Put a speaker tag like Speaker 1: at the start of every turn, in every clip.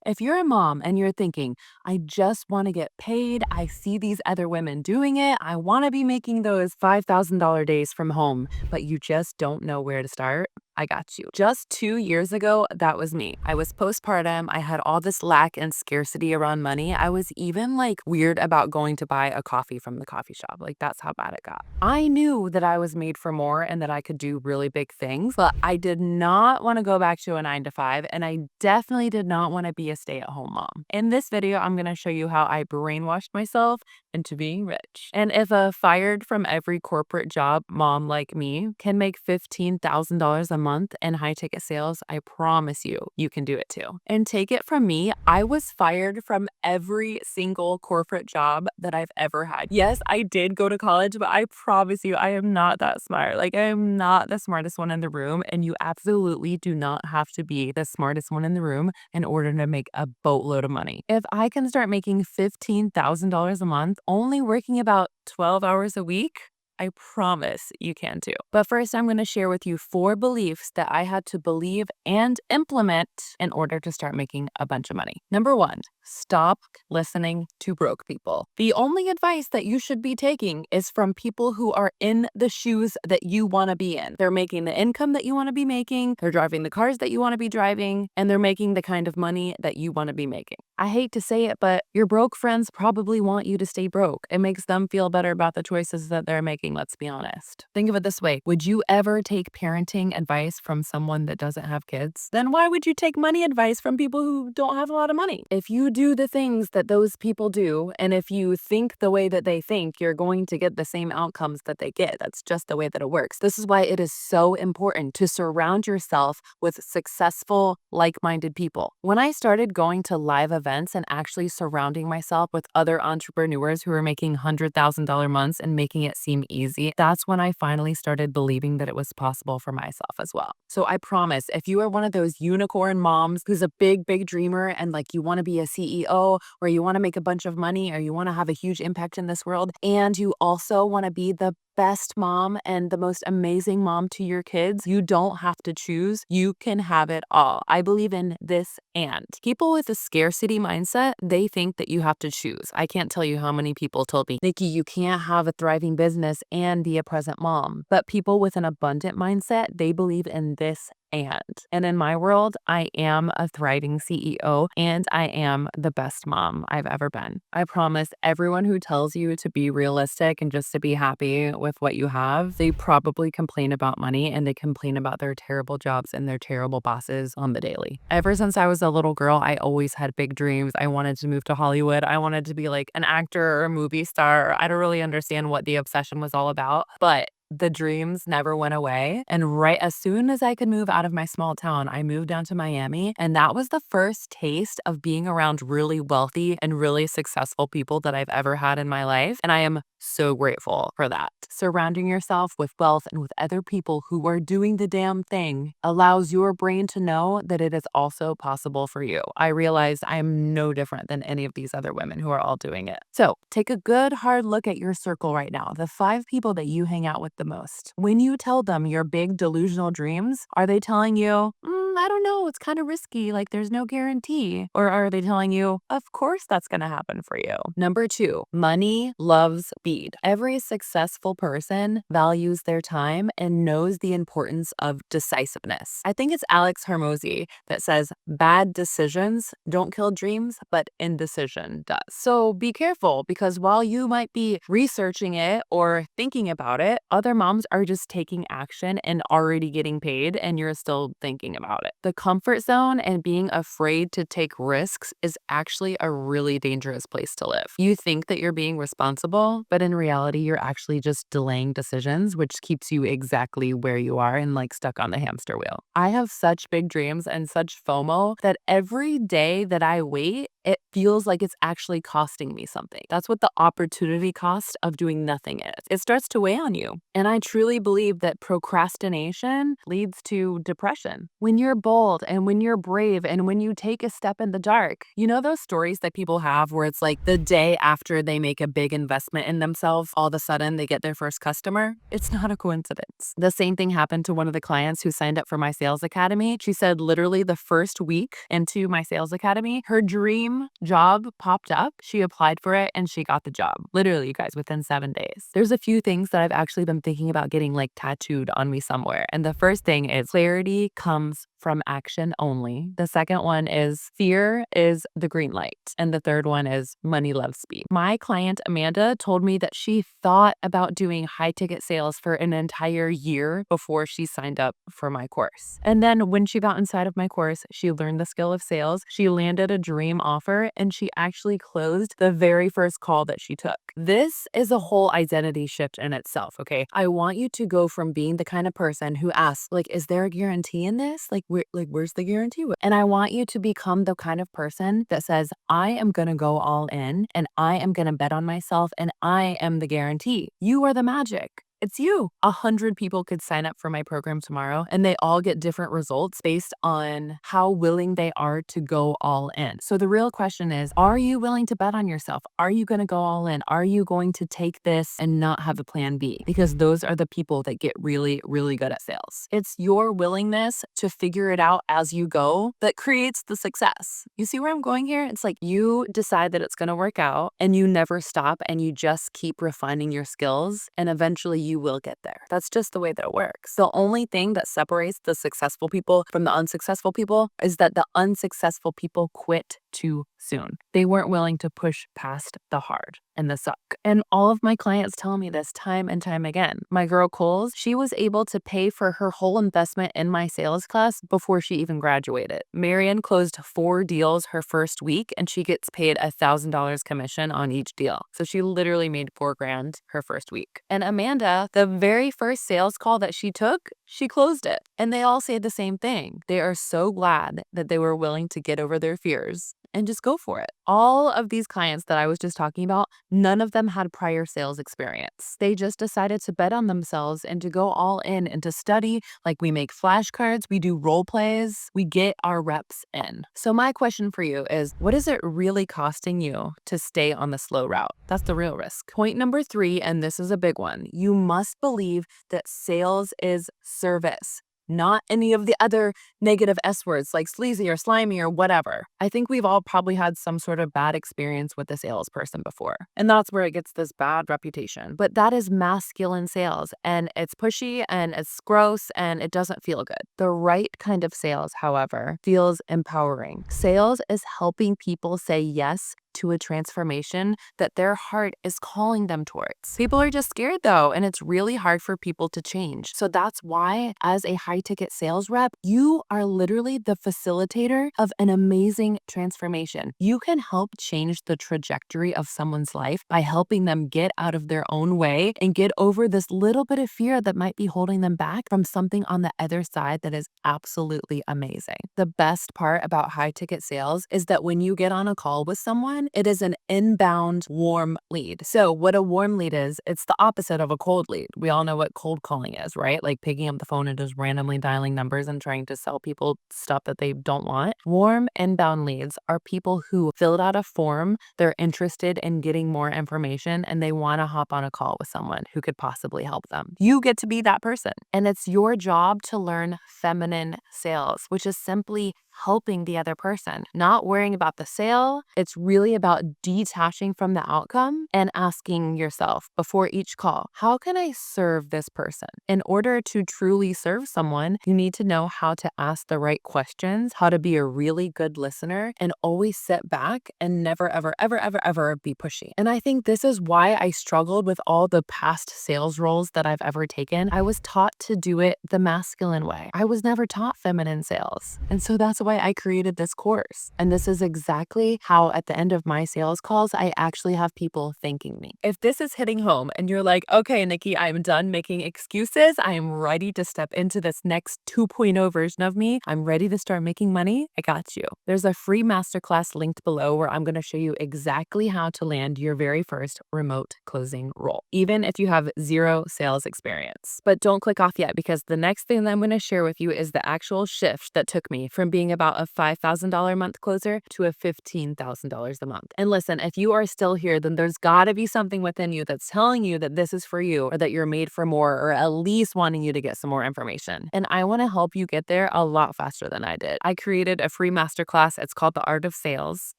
Speaker 1: If you're a mom and you're thinking, I just want to get paid, I see these other women doing it, I want to be making those $5,000 days from home, but you just don't know where to start, I got you. Just 2 years ago, that was me. I was postpartum. I had all this lack and scarcity around money. I was even like weird about going to buy a coffee from the coffee shop. Like that's how bad it got. I knew that I was made for more and that I could do really big things, but I did not want to go back to a 9 to 5. And I definitely did not want to be a stay-at-home mom. In this video, I'm going to show you how I brainwashed myself into being rich. And if a fired from every corporate job mom like me can make $15,000 a month in high ticket sales, I promise you, you can do it too. And take it from me, I was fired from every single corporate job that I've ever had. Yes, I did go to college, but I promise you, I am not that smart. Like, I am not the smartest one in the room, and you absolutely do not have to be the smartest one in the room in order to make a boatload of money. If I can start making $15,000 a month, only working about 12 hours a week, I promise you can too. But first, I'm going to share with you 4 beliefs that I had to believe and implement in order to start making a bunch of money. Number 1, stop listening to broke people. The only advice that you should be taking is from people who are in the shoes that you want to be in. They're making the income that you want to be making, they're driving the cars that you want to be driving, and they're making the kind of money that you want to be making. I hate to say it, but your broke friends probably want you to stay broke. It makes them feel better about the choices that they're making, let's be honest. Think of it this way. Would you ever take parenting advice from someone that doesn't have kids? Then why would you take money advice from people who don't have a lot of money? If you do the things that those people do, and if you think the way that they think, you're going to get the same outcomes that they get. That's just the way that it works. This is why it is so important to surround yourself with successful, like-minded people. When I started going to live events and actually surrounding myself with other entrepreneurs who are making $100,000 months and making it seem easy, that's when I finally started believing that it was possible for myself as well. So I promise, if you are one of those unicorn moms who's a big, big dreamer and like you want to be a CEO or you want to make a bunch of money or you want to have a huge impact in this world and you also want to be the best mom and the most amazing mom to your kids, you don't have to choose. You can have it all. I believe in this and. People with a scarcity mindset, they think that you have to choose. I can't tell you how many people told me, Nikki, you can't have a thriving business and be a present mom. But people with an abundant mindset, they believe in this and in my world, I am a thriving CEO and I am the best mom I've ever been. I promise everyone who tells you to be realistic and just to be happy with what you have, they probably complain about money and they complain about their terrible jobs and their terrible bosses on the daily. Ever since I was a little girl, I always had big dreams. I wanted to move to Hollywood. I wanted to be like an actor or a movie star. I don't really understand what the obsession was all about, but the dreams never went away. And right as soon as I could move out of my small town, I moved down to Miami. And that was the first taste of being around really wealthy and really successful people that I've ever had in my life. And I am so grateful for that. Surrounding yourself with wealth and with other people who are doing the damn thing allows your brain to know that it is also possible for you. I realized I am no different than any of these other women who are all doing it. So take a good hard look at your circle right now, the 5 people that you hang out with the most. When you tell them your big delusional dreams, are they telling you, I don't know, it's kind of risky, like there's no guarantee? Or are they telling you, of course that's going to happen for you? Number 2, money loves speed. Every successful person values their time and knows the importance of decisiveness. I think it's Alex Hormozy that says, bad decisions don't kill dreams, but indecision does. So be careful, because while you might be researching it or thinking about it, other moms are just taking action and already getting paid, and you're still thinking about it. The comfort zone and being afraid to take risks is actually a really dangerous place to live. You think that you're being responsible, but in reality, you're actually just delaying decisions, which keeps you exactly where you are and like stuck on the hamster wheel. I have such big dreams and such FOMO that every day that I wait, it feels like it's actually costing me something. That's what the opportunity cost of doing nothing is. It starts to weigh on you. And I truly believe that procrastination leads to depression. When your bold and when you're brave and when you take a step in the dark. You know those stories that people have where it's like the day after they make a big investment in themselves, all of a sudden they get their first customer? It's not a coincidence. The same thing happened to one of the clients who signed up for my sales academy. She said literally the first week into my sales academy, her dream job popped up. She applied for it and she got the job. Literally, you guys, within 7 days. There's a few things that I've actually been thinking about getting like tattooed on me somewhere. And the first thing is clarity comes from action only. The second one is fear is the green light. And the third one is money loves speed. My client, Amanda, told me that she thought about doing high ticket sales for an entire year before she signed up for my course. And then when she got inside of my course, she learned the skill of sales. She landed a dream offer and she actually closed the very first call that she took. This is a whole identity shift in itself, okay? I want you to go from being the kind of person who asks, like, is there a guarantee in this? Where's the guarantee? And I want you to become the kind of person that says, I am going to go all in and I am going to bet on myself and I am the guarantee. You are the magic. It's you. 100 people could sign up for my program tomorrow and they all get different results based on how willing they are to go all in. So the real question is, are you willing to bet on yourself? Are you going to go all in? Are you going to take this and not have a plan B? Because those are the people that get really, really good at sales. It's your willingness to figure it out as you go that creates the success. You see where I'm going here? It's like you decide that it's going to work out and you never stop and you just keep refining your skills and eventually you will get there. That's just the way that it works. The only thing that separates the successful people from the unsuccessful people is that the unsuccessful people quit too soon. They weren't willing to push past the hard and the suck. And all of my clients tell me this time and time again. My girl Coles, she was able to pay for her whole investment in my sales class before she even graduated. Marian closed 4 deals her first week and she gets paid $1,000 commission on each deal. So she literally made $4,000 her first week. And Amanda, the very first sales call that she took, she closed it. And they all say the same thing. They are so glad that they were willing to get over their fears and just go for it. All of these clients that I was just talking about, none of them had prior sales experience. They just decided to bet on themselves and to go all in and to study. Like we make flashcards, we do role plays, we get our reps in. So my question for you is, what is it really costing you to stay on the slow route? That's the real risk. Point number 3, and this is a big one. You must believe that sales is service, not any of the other negative S words like sleazy or slimy or whatever. I think we've all probably had some sort of bad experience with a salesperson before, and that's where it gets this bad reputation. But that is masculine sales, and it's pushy and it's gross and it doesn't feel good. The right kind of sales, however, feels empowering. Sales is helping people say yes to a transformation that their heart is calling them towards. People are just scared though, and it's really hard for people to change. So that's why as a high ticket sales rep, you are literally the facilitator of an amazing transformation. You can help change the trajectory of someone's life by helping them get out of their own way and get over this little bit of fear that might be holding them back from something on the other side that is absolutely amazing. The best part about high ticket sales is that when you get on a call with someone, it is an inbound warm lead. So what a warm lead is, it's the opposite of a cold lead. We all know what cold calling is, right? Like picking up the phone and just randomly dialing numbers and trying to sell people stuff that they don't want. Warm inbound leads are people who filled out a form, they're interested in getting more information, and they want to hop on a call with someone who could possibly help them. You get to be that person. And it's your job to learn feminine sales, which is simply helping the other person, not worrying about the sale. It's really about detaching from the outcome and asking yourself before each call, how can I serve this person? In order to truly serve someone, you need to know how to ask the right questions, how to be a really good listener, and always sit back and never, ever, ever, ever, ever be pushy. And I think this is why I struggled with all the past sales roles that I've ever taken. I was taught to do it the masculine way. I was never taught feminine sales. And so that's why why I created this course. And this is exactly how, at the end of my sales calls, I actually have people thanking me. If this is hitting home and you're like, okay, Nikki, I'm done making excuses. I am ready to step into this next 2.0 version of me. I'm ready to start making money. I got you. There's a free masterclass linked below where I'm going to show you exactly how to land your very first remote closing role, even if you have zero sales experience. But don't click off yet, because the next thing that I'm going to share with you is the actual shift that took me from being about a $5,000 a month closer to a $15,000 a month. And listen, if you are still here, then there's got to be something within you that's telling you that this is for you, or that you're made for more, or at least wanting you to get some more information. And I want to help you get there a lot faster than I did. I created a free masterclass. It's called The Art of Sales,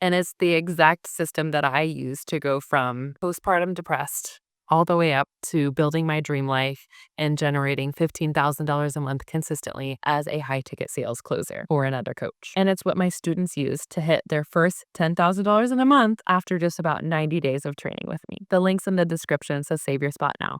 Speaker 1: and it's the exact system that I use to go from postpartum depressed all the way up to building my dream life and generating $15,000 a month consistently as a high-ticket sales closer or another coach. And it's what my students use to hit their first $10,000 in a month after just about 90 days of training with me. The link's in the description, so save your spot now.